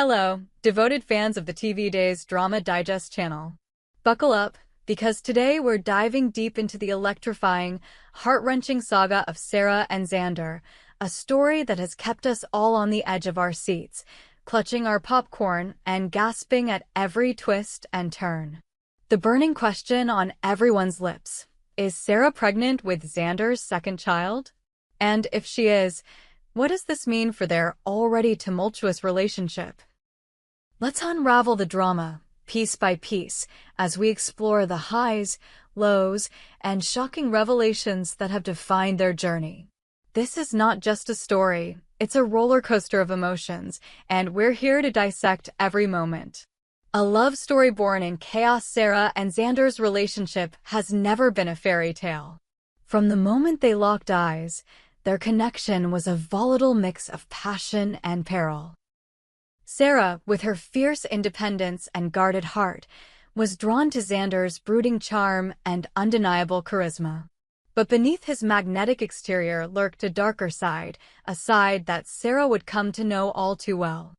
Hello, devoted fans of the TV Days Drama Digest channel. Buckle up, because today we're diving deep into the electrifying, heart-wrenching saga of Sarah and Xander, a story that has kept us all on the edge of our seats, clutching our popcorn and gasping at every twist and turn. The burning question on everyone's lips: is Sarah pregnant with Xander's second child? And if she is, what does this mean for their already tumultuous relationship? Let's unravel the drama, piece by piece, as we explore the highs, lows, and shocking revelations that have defined their journey. This is not just a story, it's a roller coaster of emotions, and we're here to dissect every moment. A love story born in chaos. Sarah and Xander's relationship has never been a fairy tale. From the moment they locked eyes, their connection was a volatile mix of passion and peril. Sarah, with her fierce independence and guarded heart, was drawn to Xander's brooding charm and undeniable charisma. But beneath his magnetic exterior lurked a darker side, a side that Sarah would come to know all too well.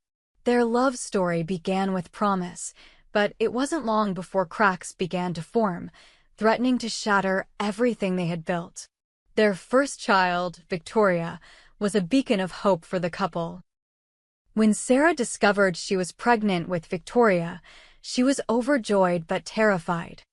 Their love story began with promise, but it wasn't long before cracks began to form, threatening to shatter everything they had built. Their first child, Victoria, was a beacon of hope for the couple. When Sarah discovered she was pregnant with Victoria, she was overjoyed but terrified.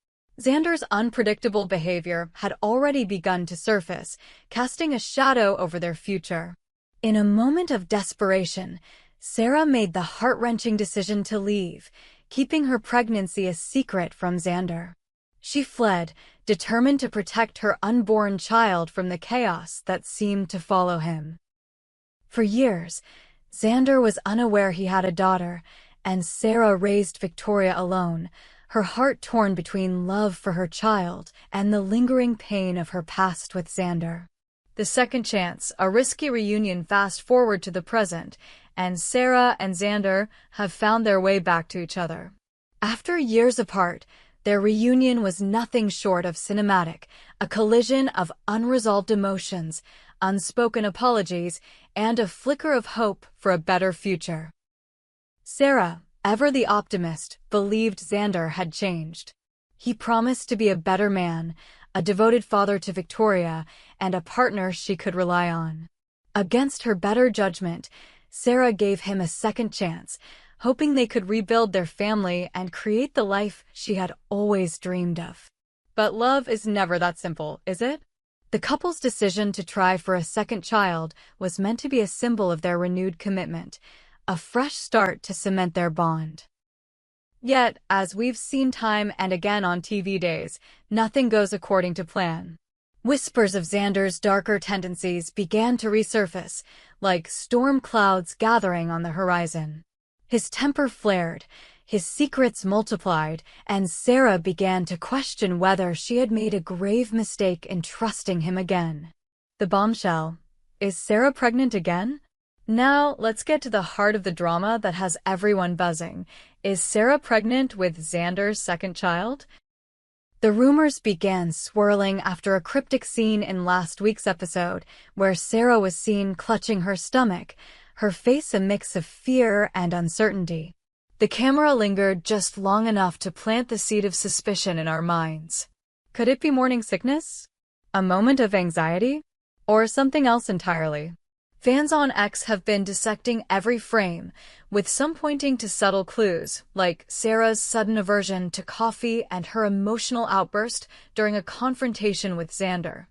Xander's unpredictable behavior had already begun to surface, casting a shadow over their future. In a moment of desperation, Sarah made the heart-wrenching decision to leave, keeping her pregnancy a secret from Xander. She fled, determined to protect her unborn child from the chaos that seemed to follow him. For years, Xander was unaware he had a daughter, and Sarah raised Victoria alone, her heart torn between love for her child and the lingering pain of her past with Xander. The second chance, a risky reunion. Fast forward to the present, and Sarah and Xander have found their way back to each other. After years apart, their reunion was nothing short of cinematic, a collision of unresolved emotions, unspoken apologies, and a flicker of hope for a better future. Sarah, ever the optimist, believed Xander had changed. He promised to be a better man, a devoted father to Victoria, and a partner she could rely on. Against her better judgment, Sarah gave him a second chance, hoping they could rebuild their family and create the life she had always dreamed of. But love is never that simple, is it? The couple's decision to try for a second child was meant to be a symbol of their renewed commitment, a fresh start to cement their bond. Yet, as we've seen time and again on TV Days, nothing goes according to plan. Whispers of Xander's darker tendencies began to resurface, like storm clouds gathering on the horizon. His temper flared, his secrets multiplied, and Sarah began to question whether she had made a grave mistake in trusting him again. The bombshell: is Sarah pregnant again? Now, let's get to the heart of the drama that has everyone buzzing. Is Sarah pregnant with Xander's second child? The rumors began swirling after a cryptic scene in last week's episode, where Sarah was seen clutching her stomach, her face a mix of fear and uncertainty. The camera lingered just long enough to plant the seed of suspicion in our minds. Could it be morning sickness? A moment of anxiety? Or something else entirely? Fans on X have been dissecting every frame, with some pointing to subtle clues, like Sarah's sudden aversion to coffee and her emotional outburst during a confrontation with Xander,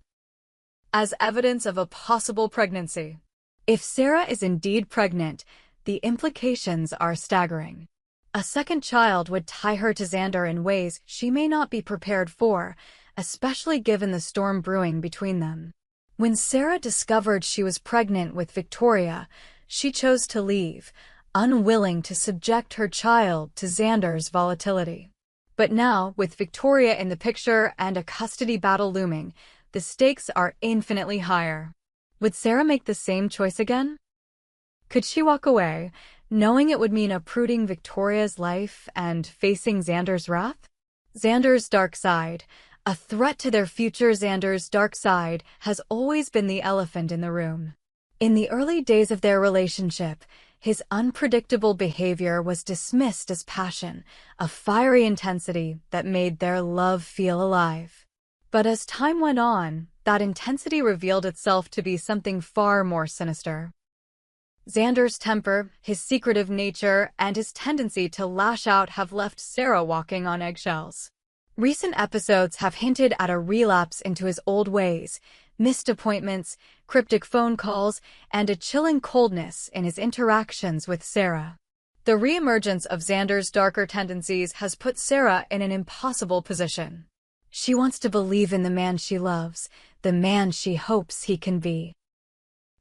as evidence of a possible pregnancy. If Sarah is indeed pregnant, the implications are staggering. A second child would tie her to Xander in ways she may not be prepared for, especially given the storm brewing between them. When Sarah discovered she was pregnant with Victoria, she chose to leave, unwilling to subject her child to Xander's volatility. But now, with Victoria in the picture and a custody battle looming, the stakes are infinitely higher. Would Sarah make the same choice again? Could she walk away, knowing it would mean uprooting Victoria's life and facing Xander's wrath? Xander's dark side. A threat to their future. Xander's dark side has always been the elephant in the room. In the early days of their relationship, his unpredictable behavior was dismissed as passion, a fiery intensity that made their love feel alive. But as time went on, that intensity revealed itself to be something far more sinister. Xander's temper, his secretive nature, and his tendency to lash out have left Sarah walking on eggshells. Recent episodes have hinted at a relapse into his old ways, missed appointments, cryptic phone calls, and a chilling coldness in his interactions with Sarah. The reemergence of Xander's darker tendencies has put Sarah in an impossible position. She wants to believe in the man she loves, the man she hopes he can be.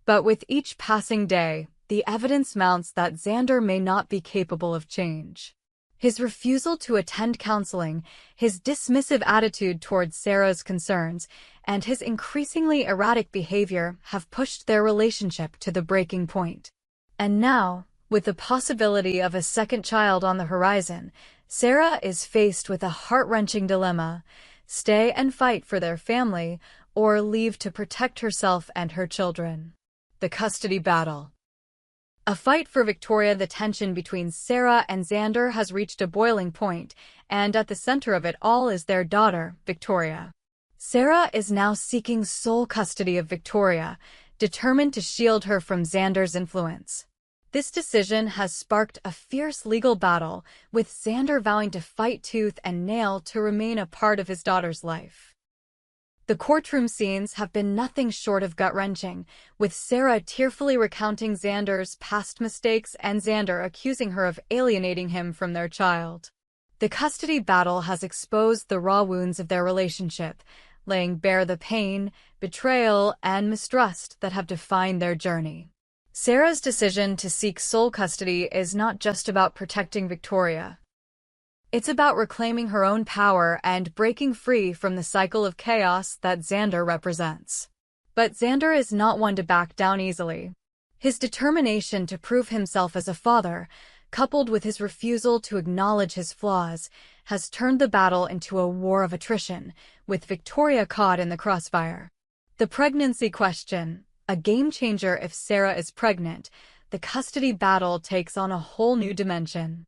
But with each passing day, the evidence mounts that Xander may not be capable of change. His refusal to attend counseling, his dismissive attitude towards Sarah's concerns, and his increasingly erratic behavior have pushed their relationship to the breaking point. And now, with the possibility of a second child on the horizon, Sarah is faced with a heart-wrenching dilemma: stay and fight for their family, or leave to protect herself and her children. The custody battle. A fight for Victoria. The tension between Sarah and Xander has reached a boiling point, and at the center of it all is their daughter, Victoria. Sarah is now seeking sole custody of Victoria, determined to shield her from Xander's influence. This decision has sparked a fierce legal battle, with Xander vowing to fight tooth and nail to remain a part of his daughter's life. The courtroom scenes have been nothing short of gut-wrenching, with Sarah tearfully recounting Xander's past mistakes and Xander accusing her of alienating him from their child. The custody battle has exposed the raw wounds of their relationship, laying bare the pain, betrayal, and mistrust that have defined their journey. Sarah's decision to seek sole custody is not just about protecting Victoria. It's about reclaiming her own power and breaking free from the cycle of chaos that Xander represents. But Xander is not one to back down easily. His determination to prove himself as a father, coupled with his refusal to acknowledge his flaws, has turned the battle into a war of attrition, with Victoria caught in the crossfire. The pregnancy question, a game-changer if Sarah is pregnant, the custody battle takes on a whole new dimension.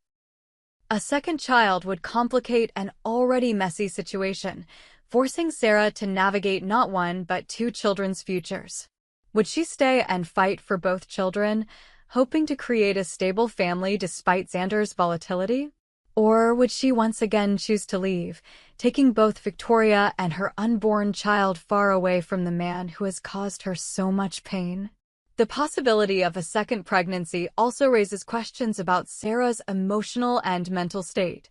A second child would complicate an already messy situation, forcing Sarah to navigate not one but two children's futures. Would she stay and fight for both children, hoping to create a stable family despite Xander's volatility? Or would she once again choose to leave, taking both Victoria and her unborn child far away from the man who has caused her so much pain? The possibility of a second pregnancy also raises questions about Sarah's emotional and mental state.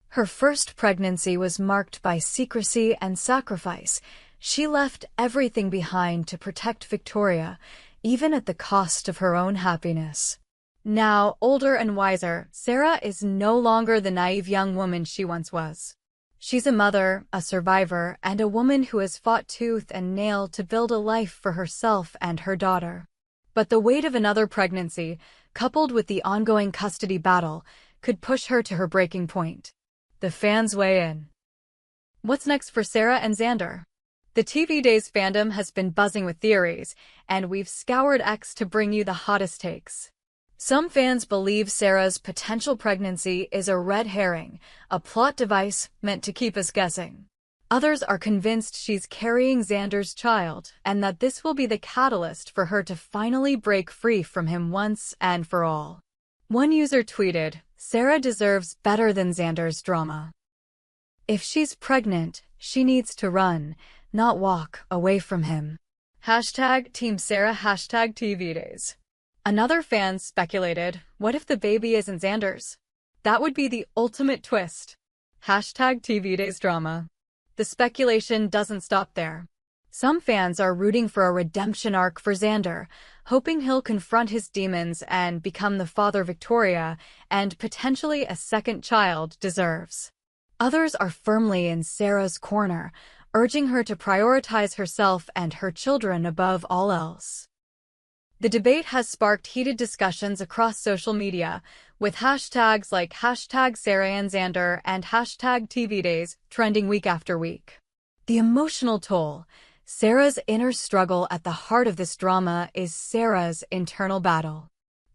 Her first pregnancy was marked by secrecy and sacrifice. She left everything behind to protect Victoria, even at the cost of her own happiness. Now, older and wiser, Sarah is no longer the naive young woman she once was. She's a mother, a survivor, and a woman who has fought tooth and nail to build a life for herself and her daughter. But the weight of another pregnancy, coupled with the ongoing custody battle, could push her to her breaking point. The fans weigh in. What's next for Sarah and Xander? The TV Days fandom has been buzzing with theories, and we've scoured X to bring you the hottest takes. Some fans believe Sarah's potential pregnancy is a red herring, a plot device meant to keep us guessing. Others are convinced she's carrying Xander's child, and that this will be the catalyst for her to finally break free from him once and for all. One user tweeted, "Sarah deserves better than Xander's drama. If she's pregnant, she needs to run, not walk, away from him." Hashtag Team Sarah, hashtag TV Days. Another fan speculated, what if the baby isn't Xander's? That would be the ultimate twist. Hashtag TV Days drama. The speculation doesn't stop there. Some fans are rooting for a redemption arc for Xander, hoping he'll confront his demons and become the father Victoria and potentially a second child deserves. Others are firmly in Sarah's corner, urging her to prioritize herself and her children above all else. The debate has sparked heated discussions across social media, with hashtags like hashtag Sarah and Xander and hashtag TV Days trending week after week. The emotional toll. Sarah's inner struggle at the heart of this drama is Sarah's internal battle.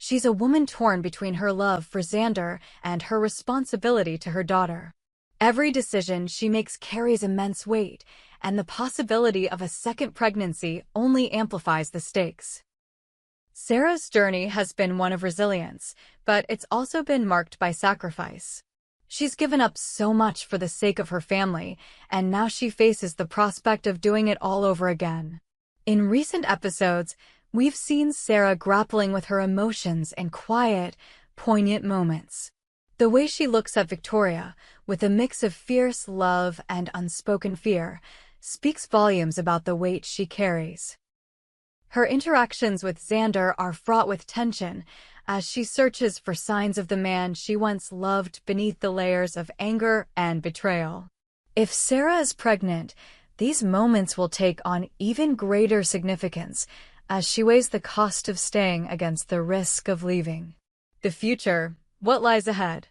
She's a woman torn between her love for Xander and her responsibility to her daughter. Every decision she makes carries immense weight, and the possibility of a second pregnancy only amplifies the stakes. Sarah's journey has been one of resilience, but it's also been marked by sacrifice. She's given up so much for the sake of her family, and now she faces the prospect of doing it all over again. In recent episodes, we've seen Sarah grappling with her emotions in quiet, poignant moments. The way she looks at Victoria, with a mix of fierce love and unspoken fear, speaks volumes about the weight she carries. Her interactions with Xander are fraught with tension as she searches for signs of the man she once loved beneath the layers of anger and betrayal. If Sarah is pregnant, these moments will take on even greater significance as she weighs the cost of staying against the risk of leaving. The future, what lies ahead?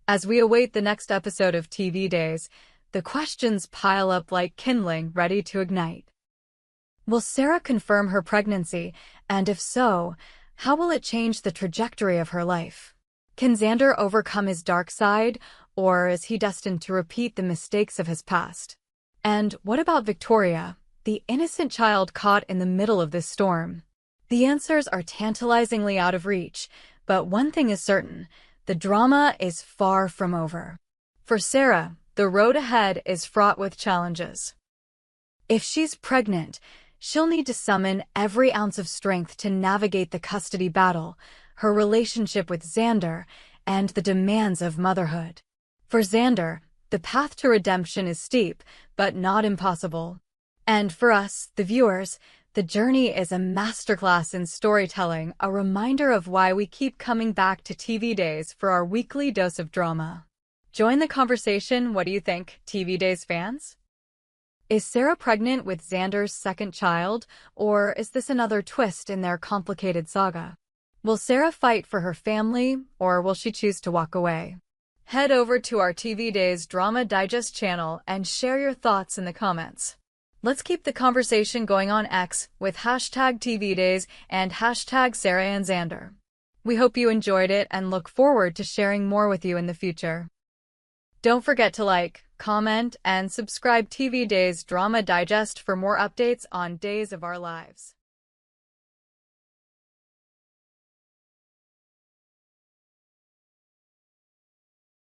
As we await the next episode of TV Days, the questions pile up like kindling ready to ignite. Will Sarah confirm her pregnancy, and if so, how will it change the trajectory of her life? Can Xander overcome his dark side, or is he destined to repeat the mistakes of his past? And what about Victoria, the innocent child caught in the middle of this storm? The answers are tantalizingly out of reach, but one thing is certain: the drama is far from over. For Sarah, the road ahead is fraught with challenges. If she's pregnant, she'll need to summon every ounce of strength to navigate the custody battle, her relationship with Xander, and the demands of motherhood. For Xander, the path to redemption is steep, but not impossible. And for us, the viewers, the journey is a masterclass in storytelling, a reminder of why we keep coming back to TV Days for our weekly dose of drama. Join the conversation. What do you think, TV Days fans? Is Sarah pregnant with Xander's second child, or is this another twist in their complicated saga? Will Sarah fight for her family, or will she choose to walk away? Head over to our TV Days Drama Digest channel and share your thoughts in the comments. Let's keep the conversation going on X with hashtag TV Days and hashtag Sarah and Xander. We hope you enjoyed it and look forward to sharing more with you in the future. Don't forget to like, comment, and subscribe TV Days Drama Digest for more updates on Days of Our Lives.